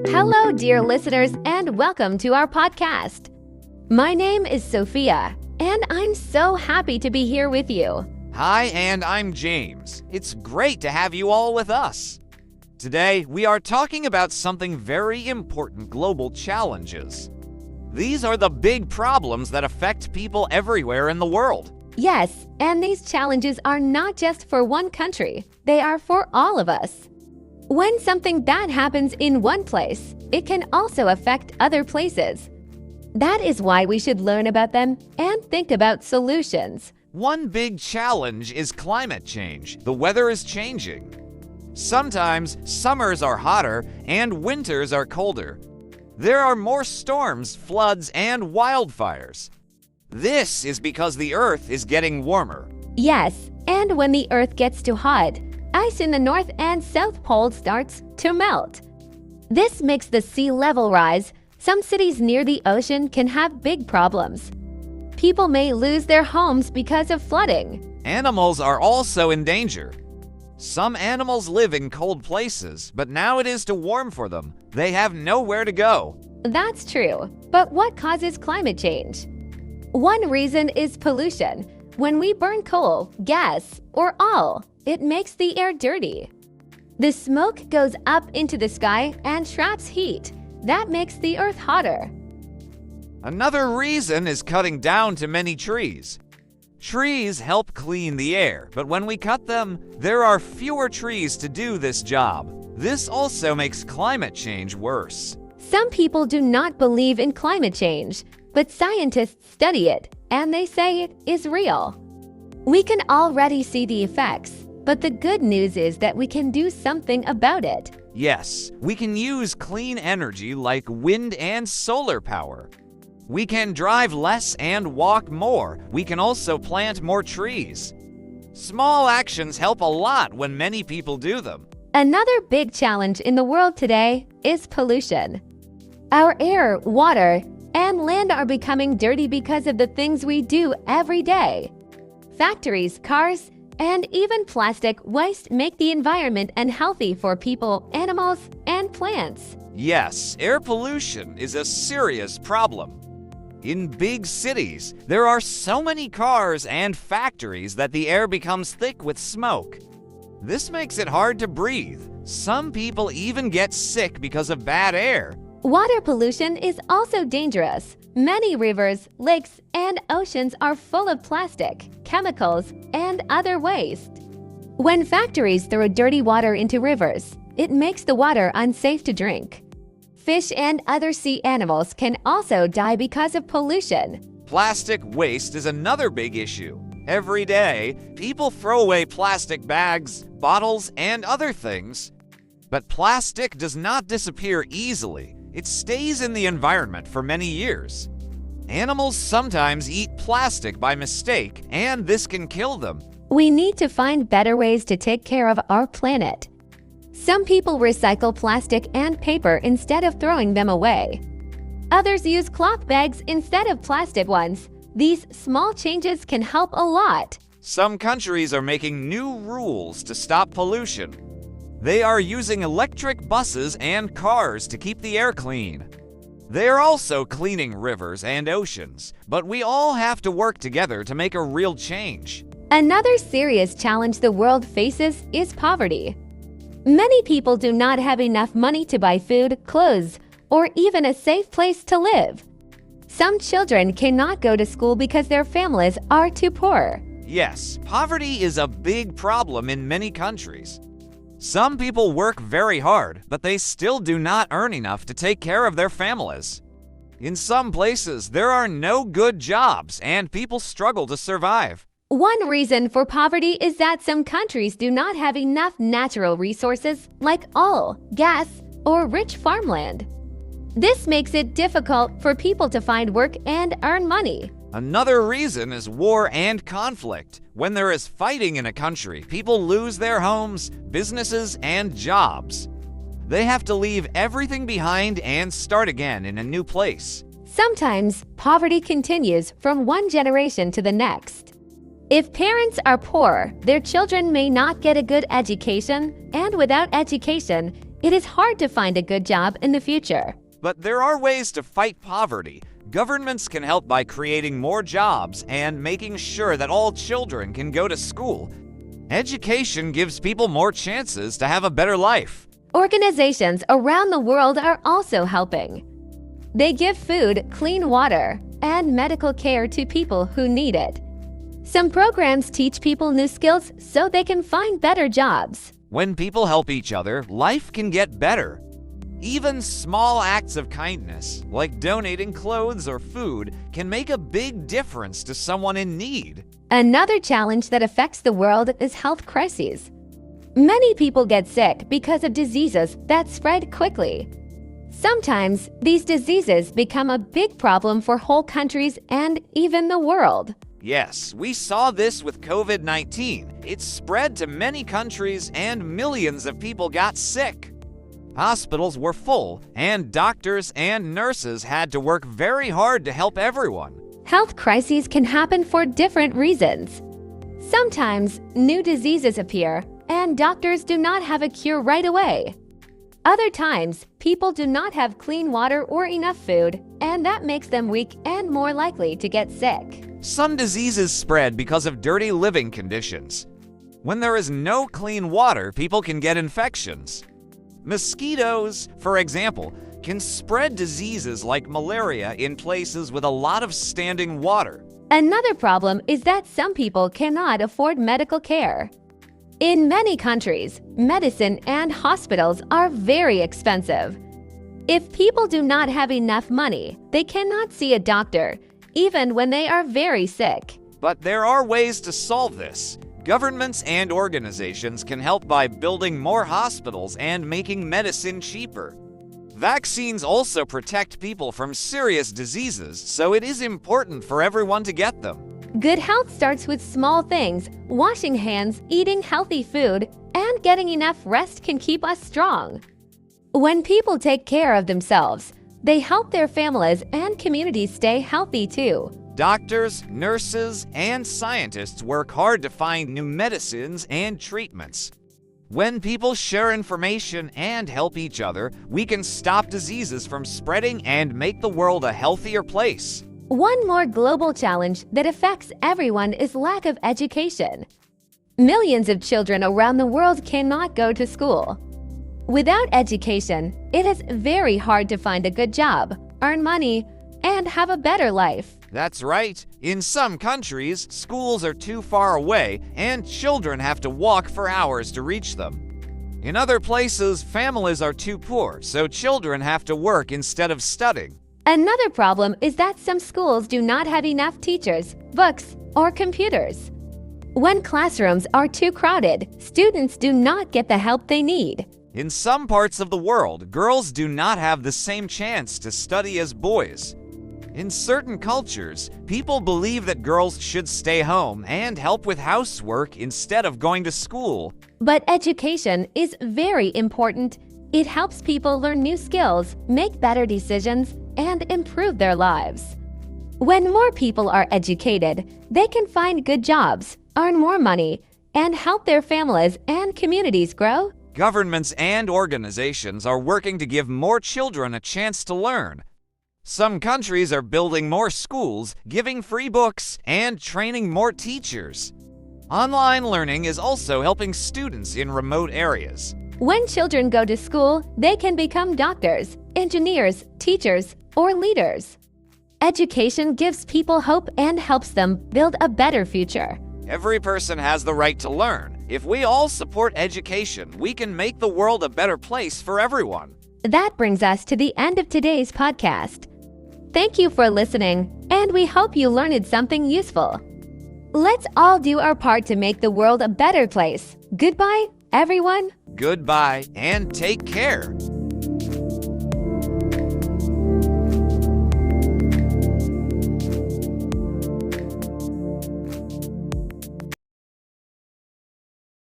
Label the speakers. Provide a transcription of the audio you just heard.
Speaker 1: Hello, dear listeners, and welcome to our podcast. My name is Sophia, and I'm so happy to be here with you.
Speaker 2: Hi, and I'm James. It's great to have you all with us. Today, we are talking about something very important: global challenges. These are the big problems that affect people everywhere in the world.
Speaker 1: Yes, and these challenges are not just for one country, they are for all of us. When something bad happens in one place, it can also affect other places. That is why we should learn about them and think about solutions.
Speaker 2: One big challenge is climate change. The weather is changing. Sometimes summers are hotter and winters are colder. There are more storms, floods, and wildfires. This is because the Earth is getting warmer.
Speaker 1: Yes, and when the Earth gets too hot, ice in the North and South Pole starts to melt. This makes the sea level rise. Some cities near the ocean can have big problems. People may lose their homes because of flooding.
Speaker 2: Animals are also in danger. Some animals live in cold places, but now it is too warm for them. They have nowhere to go.
Speaker 1: That's true. But what causes climate change? One reason is pollution. When we burn coal, gas, or oil, it makes the air dirty. The smoke goes up into the sky and traps heat. That makes the Earth hotter.
Speaker 2: Another reason is cutting down too many trees. Trees help clean the air, but when we cut them, there are fewer trees to do this job. This also makes climate change worse.
Speaker 1: Some people do not believe in climate change, but scientists study it, and they say it is real. We can already see the effects, but the good news is that we can do something about it.
Speaker 2: Yes, we can use clean energy like wind and solar power. We can drive less and walk more. We can also plant more trees. Small actions help a lot when many people do them.
Speaker 1: Another big challenge in the world today is pollution. Our air, water, and land are becoming dirty because of the things we do every day. Factories, cars, and even plastic waste make the environment unhealthy for people, animals, and plants.
Speaker 2: Yes, air pollution is a serious problem. In big cities, there are so many cars and factories that the air becomes thick with smoke. This makes it hard to breathe. Some people even get sick because of bad air.
Speaker 1: Water pollution is also dangerous. Many rivers, lakes, and oceans are full of plastic, chemicals, and other waste. When factories throw dirty water into rivers, it makes the water unsafe to drink. Fish and other sea animals can also die because of pollution.
Speaker 2: Plastic waste is another big issue. Every day, people throw away plastic bags, bottles, and other things. But plastic does not disappear easily. It stays in the environment for many years. Animals sometimes eat plastic by mistake, and this can kill them.
Speaker 1: We need to find better ways to take care of our planet. Some people recycle plastic and paper instead of throwing them away. Others use cloth bags instead of plastic ones. These small changes can help a lot.
Speaker 2: Some countries are making new rules to stop pollution. They are using electric buses and cars to keep the air clean. They are also cleaning rivers and oceans, but we all have to work together to make a real change.
Speaker 1: Another serious challenge the world faces is poverty. Many people do not have enough money to buy food, clothes, or even a safe place to live. Some children cannot go to school because their families are too poor.
Speaker 2: Yes, poverty is a big problem in many countries. Some people work very hard, but they still do not earn enough to take care of their families. In some places, there are no good jobs and people struggle to survive.
Speaker 1: One reason for poverty is that some countries do not have enough natural resources like oil, gas, or rich farmland. This makes it difficult for people to find work and earn money.
Speaker 2: Another reason is war and conflict. When there is fighting in a country, people lose their homes, businesses, and jobs. They have to leave everything behind and start again in a new place.
Speaker 1: Sometimes poverty continues from one generation to the next. If parents are poor, their children may not get a good education, and without education, it is hard to find a good job in the future.
Speaker 2: But there are ways to fight poverty. Governments can help by creating more jobs and making sure that all children can go to school. Education gives people more chances to have a better life.
Speaker 1: Organizations around the world are also helping. They give food, clean water, and medical care to people who need it. Some programs teach people new skills so they can find better jobs.
Speaker 2: When people help each other, life can get better. Even small acts of kindness, like donating clothes or food, can make a big difference to someone in need.
Speaker 1: Another challenge that affects the world is health crises. Many people get sick because of diseases that spread quickly. Sometimes these diseases become a big problem for whole countries and even the world.
Speaker 2: Yes, we saw this with COVID-19. It spread to many countries and millions of people got sick. Hospitals were full, and doctors and nurses had to work very hard to help everyone.
Speaker 1: Health crises can happen for different reasons. Sometimes new diseases appear, and doctors do not have a cure right away. Other times, people do not have clean water or enough food, and that makes them weak and more likely to get sick.
Speaker 2: Some diseases spread because of dirty living conditions. When there is no clean water, people can get infections. Mosquitoes, for example, can spread diseases like malaria in places with a lot of standing water.
Speaker 1: Another problem is that some people cannot afford medical care. In many countries, medicine and hospitals are very expensive. If people do not have enough money, they cannot see a doctor, even when they are very sick.
Speaker 2: But there are ways to solve this. Governments and organizations can help by building more hospitals and making medicine cheaper. Vaccines also protect people from serious diseases, so it is important for everyone to get them.
Speaker 1: Good health starts with small things. Washing hands, eating healthy food, and getting enough rest can keep us strong. When people take care of themselves, they help their families and communities stay healthy too.
Speaker 2: Doctors, nurses, and scientists work hard to find new medicines and treatments. When people share information and help each other, we can stop diseases from spreading and make the world a healthier place.
Speaker 1: One more global challenge that affects everyone is lack of education. Millions of children around the world cannot go to school. Without education, it is very hard to find a good job, earn money, and have a better life.
Speaker 2: That's right. In some countries, schools are too far away and children have to walk for hours to reach them. In other places, families are too poor, so children have to work instead of studying.
Speaker 1: Another problem is that some schools do not have enough teachers, books, or computers. When classrooms are too crowded, students do not get the help they need.
Speaker 2: In some parts of the world, girls do not have the same chance to study as boys. In certain cultures, people believe that girls should stay home and help with housework instead of going to school.
Speaker 1: But education is very important. It helps people learn new skills, make better decisions, and improve their lives. When more people are educated, they can find good jobs, earn more money, and help their families and communities grow.
Speaker 2: Governments and organizations are working to give more children a chance to learn. Some countries are building more schools, giving free books, and training more teachers. Online learning is also helping students in remote areas.
Speaker 1: When children go to school, they can become doctors, engineers, teachers, or leaders. Education gives people hope and helps them build a better future.
Speaker 2: Every person has the right to learn. If we all support education, we can make the world a better place for everyone.
Speaker 1: That brings us to the end of today's podcast. Thank you for listening, and we hope you learned something useful. Let's all do our part to make the world a better place. Goodbye, everyone.
Speaker 2: Goodbye, and take care.